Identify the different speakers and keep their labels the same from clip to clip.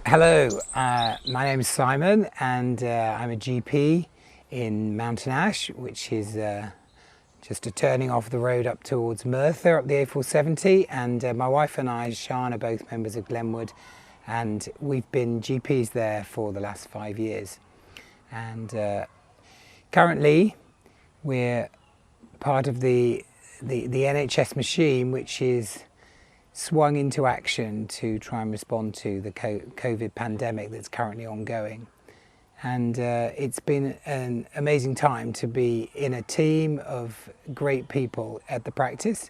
Speaker 1: Hello, my name is Simon and I'm a GP in Mountain Ash, which is just a turning off the road up towards Merthyr up the A470, and my wife and I, Sian, are both members of Glenwood, and we've been GPs there for the last 5 years. And currently we're part of the NHS machine, which is swung into action to try and respond to the COVID pandemic that's currently ongoing. And it's been an amazing time to be in a team of great people at the practice,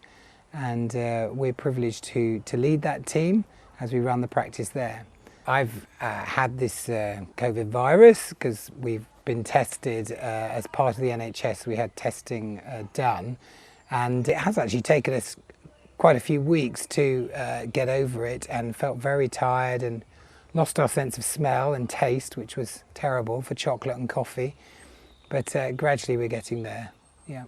Speaker 1: and we're privileged to lead that team as we run the practice there. I've had this COVID virus because we've been tested as part of the NHS. We had testing done, and it has actually taken us quite a few weeks to get over it, and felt very tired and lost our sense of smell and taste, which was terrible for chocolate and coffee, but gradually we're getting there. Yeah.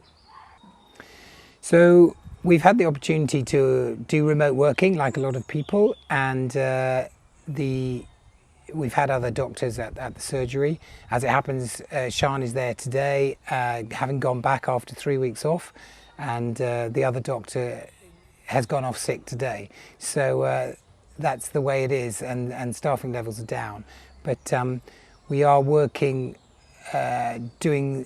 Speaker 1: So we've had the opportunity to do remote working like a lot of people, and we've had other doctors at the surgery. As it happens, Sian is there today, having gone back after 3 weeks off, and the other doctor has gone off sick today. So that's the way it is, and staffing levels are down. But we are working, doing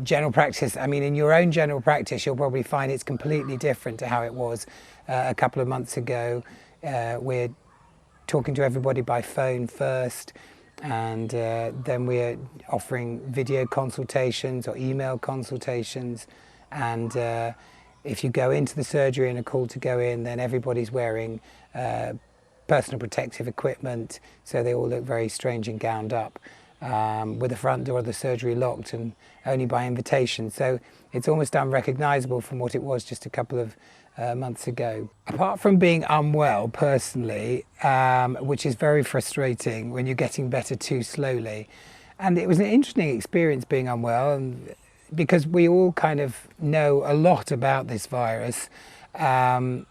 Speaker 1: general practice. I mean, in your own general practice, you'll probably find it's completely different to how it was a couple of months ago. We're talking to everybody by phone first, and then we're offering video consultations or email consultations, and if you go into the surgery and are called to go in, then everybody's wearing personal protective equipment, so they all look very strange and gowned up, with the front door of the surgery locked and only by invitation. So it's almost unrecognisable from what it was just a couple of months ago. Apart from being unwell personally, which is very frustrating when you're getting better too slowly, and it was an interesting experience being unwell, and because we all kind of know a lot about this virus, and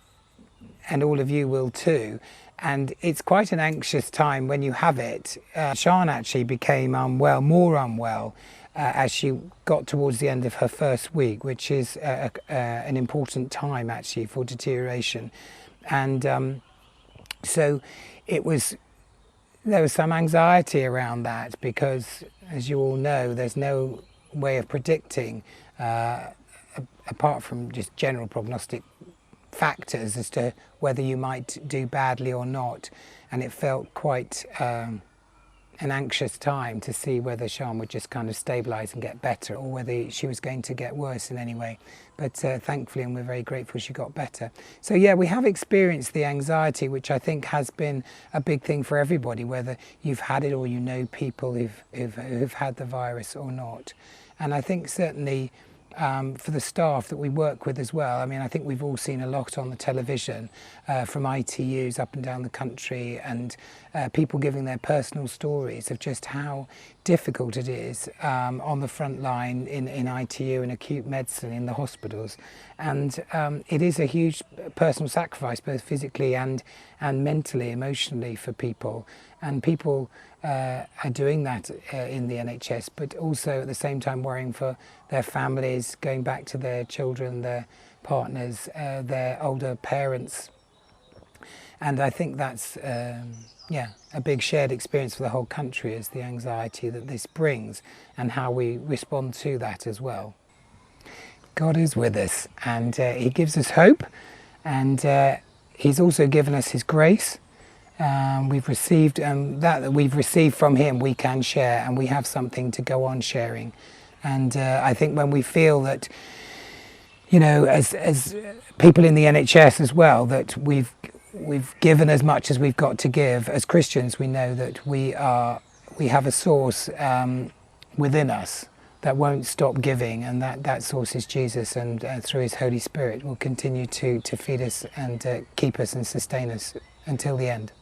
Speaker 1: all of you will too, and it's quite an anxious time when you have it. Sian actually became unwell, more unwell, as she got towards the end of her first week, which is an important time actually for deterioration. And so there was some anxiety around that, because as you all know, there's no way of predicting apart from just general prognostic factors as to whether you might do badly or not, and it felt quite an anxious time to see whether Sian would just kind of stabilise and get better, or whether she was going to get worse in any way. But thankfully, and we're very grateful, she got better. So yeah, we have experienced the anxiety, which I think has been a big thing for everybody, whether you've had it or you know people who've had the virus or not. And I think certainly for the staff that we work with as well, I mean, I think we've all seen a lot on the television from ITUs up and down the country, and people giving their personal stories of just how difficult it is on the front line in ITU and acute medicine in the hospitals. And it is a huge personal sacrifice, both physically and mentally, emotionally for people. And people are doing that in the NHS, but also at the same time worrying for their families, going back to their children, their partners, their older parents. And I think that's a big shared experience for the whole country, is the anxiety that this brings and how we respond to that as well. God is with us, and he gives us hope, and he's also given us his grace. We've received that we've received from him, we can share, and we have something to go on sharing. And I think when we feel that, you know, as people in the NHS as well, that we've given as much as we've got to give, as Christians we know that we have a source within us that won't stop giving, and that source is Jesus, and through his Holy Spirit will continue to feed us and keep us and sustain us until the end.